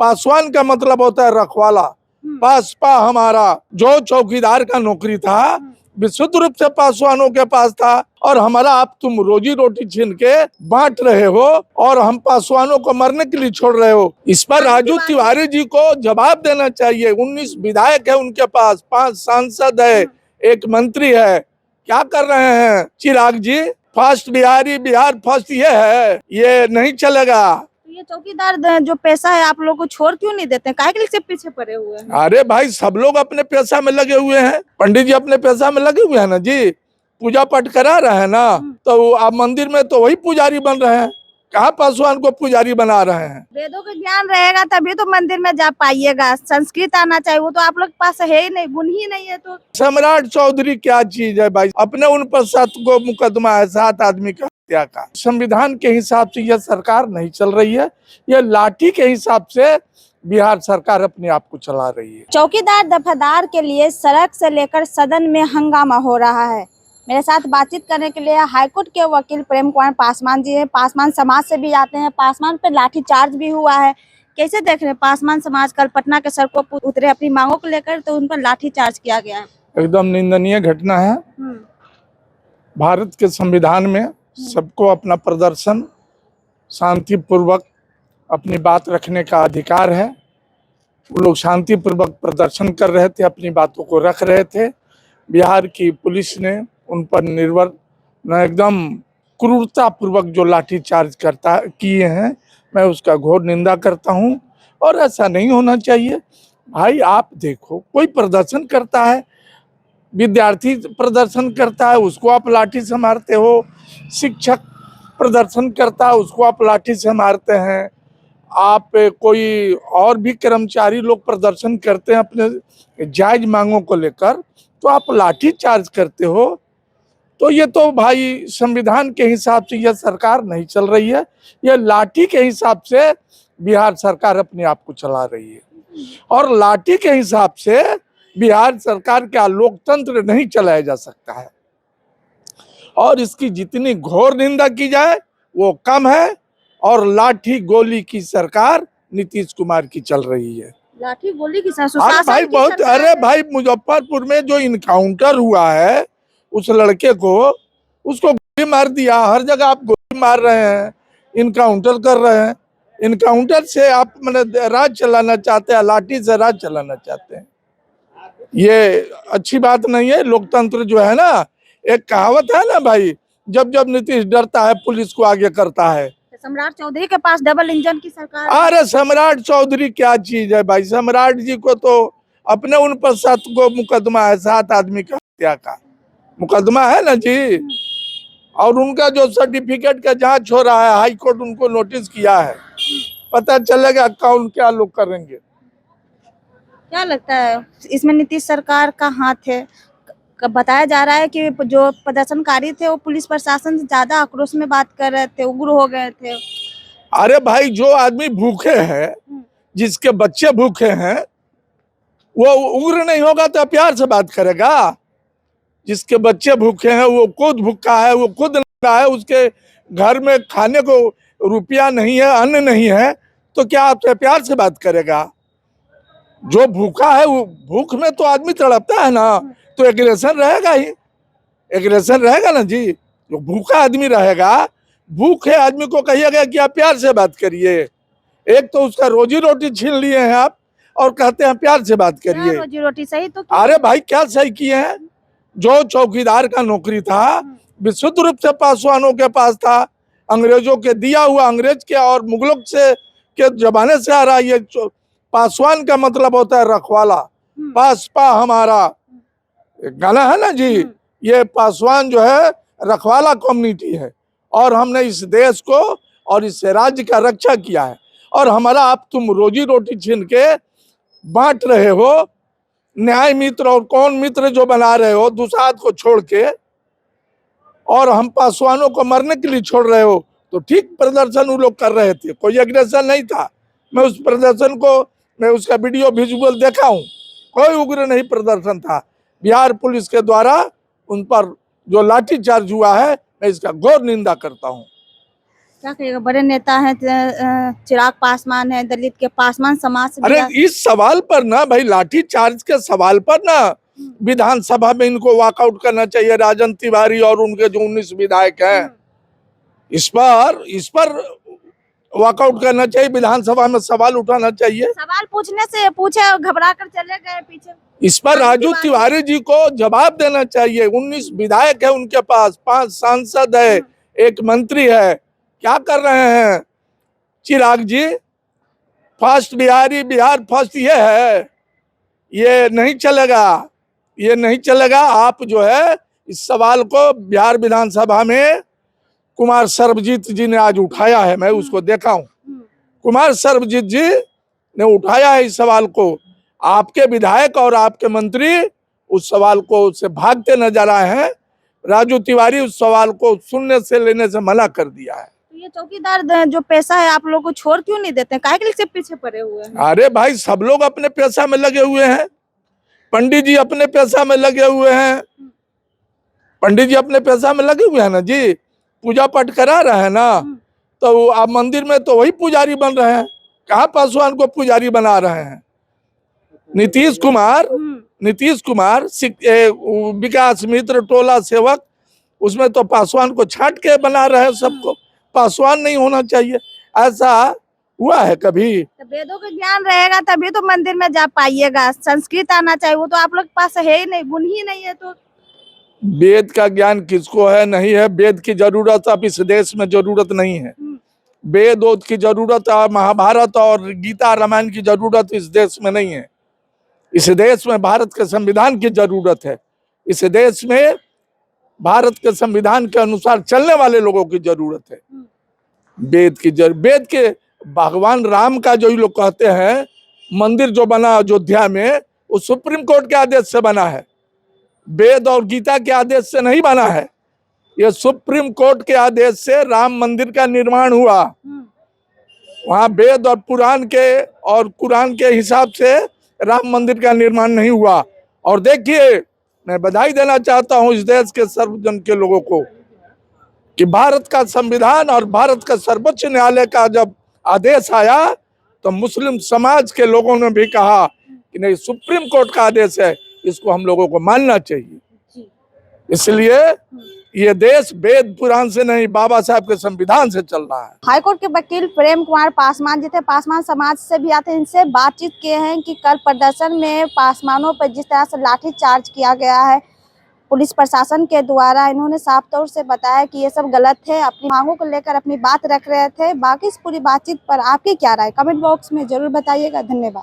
पासवान का मतलब होता है रखवाला, पासपा हमारा जो चौकीदार का नौकरी था विशुद्ध रूप से पासवानों के पास था, और हमारा आप तुम रोजी रोटी छीन के बांट रहे हो और हम पासवानों को मरने के लिए छोड़ रहे हो। इस पर राजू तिवारी जी को जवाब देना चाहिए। 19 विधायक है उनके पास, 5 सांसद है, 1 मंत्री है, क्या कर रहे हैं चिराग जी? फर्स्ट बिहारी, बिहार फर्स्ट ये है, ये नहीं चलेगा। ये चौकीदार जो पैसा है आप लोग को छोड़ क्यों नहीं देते हैं? काहे के लिए पीछे पड़े हुए हैं? अरे भाई सब लोग अपने पैसा में लगे हुए हैं, पंडित जी अपने पैसा में लगे हुए हैं ना जी, पूजा पाठ करा रहे हैं ना, तो आप मंदिर में तो वही पुजारी बन रहे हैं, कहाँ पासवान को पुजारी बना रहे हैं? वेदों का ज्ञान रहेगा तभी तो मंदिर में जा पाइएगा, संस्कृत आना चाहिए, वो तो आप लोग के पास है ही नहीं, गुण ही नहीं है। तो सम्राट चौधरी क्या चीज है भाई? अपने उन पर 7 को मुकदमा है, 7 आदमी का हत्या का। संविधान के हिसाब से यह सरकार नहीं चल रही है, यह लाठी के हिसाब से बिहार सरकार अपने आप को चला रही है। चौकीदार दफादार के लिए सड़क से लेकर सदन में हंगामा हो रहा है। मेरे साथ बातचीत करने के लिए हाईकोर्ट के वकील प्रेम कुमार पासवान जी हैं। पासवान समाज से भी आते हैं। पासवान पर लाठीचार्ज भी हुआ है। कैसे देख रहे हैं पासवान समाज? कल पटना के सड़कों पर उतरे अपनी मांगों को लेकर, तो उन पर लाठीचार्ज किया गया है। एकदम निंदनीय घटना है। भारत के संविधान में सबको अपना प्रदर्शन शांतिपूर्वक अपनी बात रखने का अधिकार है। वो लोग शांतिपूर्वक प्रदर्शन कर रहे थे, अपनी बातों को रख रहे थे। बिहार की पुलिस ने उन पर एकदम क्रूरतापूर्वक जो लाठीचार्ज किए हैं, मैं उसका घोर निंदा करता हूं, और ऐसा नहीं होना चाहिए। भाई आप देखो, कोई प्रदर्शन करता है, विद्यार्थी प्रदर्शन करता है, उसको आप लाठी से मारते हो। शिक्षक प्रदर्शन करता है, उसको आप लाठी से मारते हैं। आप कोई और भी कर्मचारी लोग प्रदर्शन करते हैं अपने जायज मांगों को लेकर, तो आप लाठी चार्ज करते हो। तो ये तो भाई संविधान के हिसाब से यह सरकार नहीं चल रही है, यह लाठी के हिसाब से बिहार सरकार अपने आप को चला रही है, और लाठी के हिसाब से बिहार सरकार का लोकतंत्र नहीं चलाया जा सकता है। और इसकी जितनी घोर निंदा की जाए वो कम है। और लाठी गोली की सरकार नीतीश कुमार की चल रही है। लाठी गोली की अरे भाई बहुत, अरे भाई मुजफ्फरपुर में जो इनकाउंटर हुआ है उस लड़के को, उसको गोली मार दिया। हर जगह आप गोली मार रहे हैं, इनकाउंटर कर रहे हैं। इनकाउंटर से आप मतलब राज चलाना चाहते हैं, लाठी से राज चलाना चाहते हैं, ये अच्छी बात नहीं है। लोकतंत्र जो है ना, एक कहावत है ना भाई, जब जब नीतीश डरता है पुलिस को आगे करता है। सम्राट चौधरी के पास डबल इंजन की सरकार। अरे सम्राट चौधरी क्या चीज है भाई? सम्राट जी को तो अपने उन पर 7 को मुकदमा है, 7 आदमी का हत्या का मुकदमा है ना जी, और उनका जो सर्टिफिकेट का जांच हो रहा है, हाई कोर्ट उनको नोटिस किया है, पता चलेगा कौन क्या लोग करेंगे। क्या लगता है इसमें नीतीश सरकार का हाथ है? बताया जा रहा है कि जो प्रदर्शनकारी थे वो पुलिस प्रशासन से ज्यादा आक्रोश में बात कर रहे थे, उग्र हो गए थे। अरे भाई जो आदमी भूखे हैं, जिसके बच्चे भूखे हैं, वो उग्र नहीं होगा तो प्यार से बात करेगा? जिसके बच्चे भूखे हैं वो खुद भूखा है, वो खुद नंगा है, उसके घर में खाने को रुपया नहीं है, अन्न नहीं है, तो क्या आपसे प्यार से बात करेगा? जो भूखा है वो, भूख में तो आदमी तड़पता है ना, तो एग्रेशन रहेगा ही, एग्रेशन रहेगा ना जी। जो भूखा आदमी रहेगा, भूखे आदमी को कहिएगा कि आप प्यार से बात करिए। एक तो उसका रोजी रोटी छीन लिए हैं आप, और कहते हैं प्यार से बात करिए। रोजी रोटी सही तो? अरे भाई क्या सही किए हैं? जो चौकीदार का नौकरी था विशुद्ध रूप से पासवानों के पास था, अंग्रेजों के दिया हुआ, अंग्रेज के और मुगलों से के जमाने से आ रहा है। ये पासवान का मतलब होता है रखवाला, पासपा हमारा, एक गाना है ना जी, ये पासवान जो है रखवाला कम्युनिटी है, और हमने इस देश को और इस राज्य का रक्षा किया है, और हमारा आप तुम रोजी रोटी छीन के बांट रहे हो। न्याय मित्र और कौन मित्र जो बना रहे हो दुसाध को छोड़ के, और हम पासवानों को मरने के लिए छोड़ रहे हो। तो ठीक प्रदर्शन वो लोग कर रहे थे, कोई एग्रेशन नहीं था। मैं उस प्रदर्शन को, मैं उसका वीडियो विजुअल देखा हूँ, कोई उग्र नहीं प्रदर्शन था। बिहार पुलिस के द्वारा उन पर जो लाठीचार्ज हुआ है, मैं इसका घोर निंदा करता हूँ। क्या कहिएगा, बड़े नेता हैं, चिराग पासवान है, दलित के पासवान समाज से अरे इस सवाल पर ना भाई, लाठी चार्ज के सवाल पर ना विधानसभा में इनको वॉकआउट करना चाहिए, राजन तिवारी और उनके जो 19 विधायक हैं, इस पर वॉकआउट करना चाहिए, विधानसभा में सवाल उठाना चाहिए। सवाल पूछने से पूछे घबरा कर चले गए पीछे। इस पर राजू तिवारी जी को जवाब देना चाहिए। 19 विधायक है उनके पास, 5 सांसद है, 1 मंत्री है, क्या कर रहे हैं चिराग जी? फर्स्ट बिहारी, बिहार फर्स्ट ये है, ये नहीं चलेगा, ये नहीं चलेगा। आप जो है इस सवाल को बिहार विधानसभा में कुमार सर्वजीत जी ने आज उठाया है, मैं उसको देखा हूँ। कुमार सर्वजीत जी ने उठाया है इस सवाल को। आपके विधायक और आपके मंत्री उस सवाल को से भागते नजर आए हैं। राजू तिवारी उस सवाल को सुनने से, लेने से मना कर दिया है। तो ये चौकीदार जो पेशा है आप लोग को छोड़ क्यों नहीं देते, काहे के लिए सिर्फ पीछे पड़े हुए हैं? अरे भाई, सब लोग अपने पेशा में लगे हुए हैं। पंडित जी अपने पेशा में लगे हुए हैं, पंडित जी अपने पेशा में लगे हुए हैं ना जी, पूजा पाठ करा रहे हैं ना, तो आप मंदिर में तो वही पुजारी बन रहे हैं। कहाँ पासवान को पुजारी बना रहे हैं? नीतीश कुमार विकास मित्र टोला सेवक, उसमें तो पासवान को छांट के बना रहे हैं सबको। पासवान नहीं होना चाहिए, ऐसा हुआ है कभी? तो वेदों का ज्ञान रहेगा तभी तो मंदिर में जा पाइएगा। संस्कृत आना चाहिए, वो तो आप लोग के पास है ही नहीं, गुण ही नहीं है। तो वेद का ज्ञान किसको है? नहीं है। वेद की जरूरत अब इस देश में जरूरत नहीं है। वेद की जरूरत, महाभारत और गीता रामायण की जरूरत इस देश में नहीं है। इस देश में भारत के संविधान की जरूरत है। इस देश में भारत के संविधान के अनुसार चलने वाले लोगों की जरूरत है। वेद के भगवान राम का जो लोग कहते हैं मंदिर जो बना अयोध्या में, वो सुप्रीम कोर्ट के आदेश से बना है, वेद और गीता के आदेश से नहीं बना है। ये सुप्रीम कोर्ट के आदेश से राम मंदिर का निर्माण हुआ। वहाँ वेद और पुराण के और कुरान के हिसाब से राम मंदिर का निर्माण नहीं हुआ। और देखिए, मैं बधाई देना चाहता हूँ इस देश के सर्वजन के लोगों को कि भारत का संविधान और भारत का सर्वोच्च न्यायालय का जब आदेश आया तो मुस्लिम समाज के लोगों ने भी कहा कि नहीं, सुप्रीम कोर्ट का आदेश है, इसको हम लोगों को मानना चाहिए। इसलिए ये देश वेद पुराण से नहीं, बाबा साहब के संविधान से चल रहा है। हाईकोर्ट के वकील प्रेम कुमार पासवान जी थे, पासवान समाज से भी आते हैं। इनसे बातचीत किए हैं कि कल प्रदर्शन में पासवानों पर जिस तरह से लाठी चार्ज किया गया है पुलिस प्रशासन के द्वारा, इन्होंने साफ तौर से बताया कि ये सब गलत है। अपनी मांगों को लेकर अपनी बात रख रहे थे। बाकी इस पूरी बातचीत पर आपकी क्या राय, कमेंट बॉक्स में जरूर बताइएगा। धन्यवाद।